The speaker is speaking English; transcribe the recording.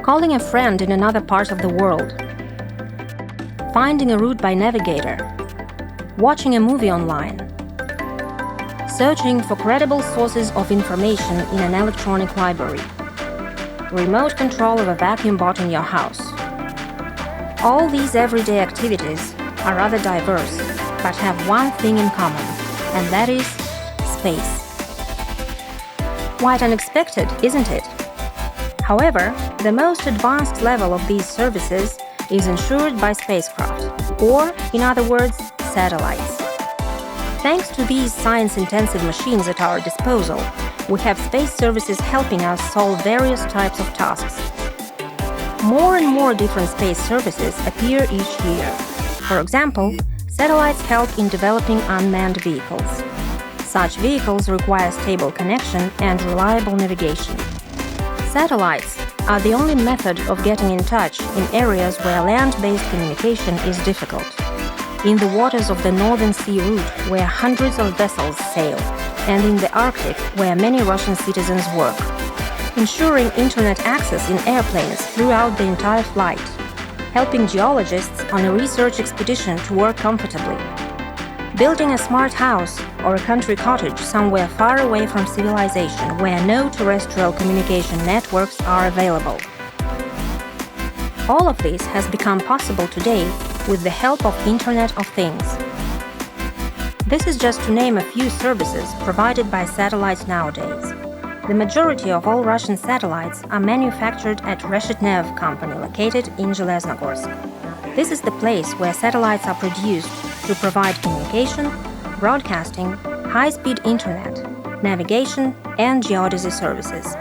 calling a friend in another part of the world, finding a route by navigator, watching a movie online, searching for credible sources of information in an electronic library, remote control of a vacuum bot in your house. All these everyday activities are rather diverse, but have one thing in common, and that is space. Quite unexpected, isn't it? However, the most advanced level of these services is ensured by spacecraft, or, in other words, satellites. Thanks to these science-intensive machines at our disposal, we have space services helping us solve various types of tasks. More and more different space services appear each year. For example, satellites help in developing unmanned vehicles. Such vehicles require stable connection and reliable navigation. Satellites are the only method of getting in touch in areas where land-based communication is difficult. In the waters of the Northern Sea route, where hundreds of vessels sail, and in the Arctic, where many Russian citizens work, ensuring internet access in airplanes throughout the entire flight, helping geologists on a research expedition to work comfortably, building a smart house or a country cottage somewhere far away from civilization where no terrestrial communication networks are available. All of this has become possible today with the help of Internet of Things. This is just to name a few services provided by satellites nowadays. The majority of all Russian satellites are manufactured at RESHETNEV company located in Zheleznogorsk. This is the place where satellites are produced to provide communication, broadcasting, high-speed internet, navigation, and geodesy services.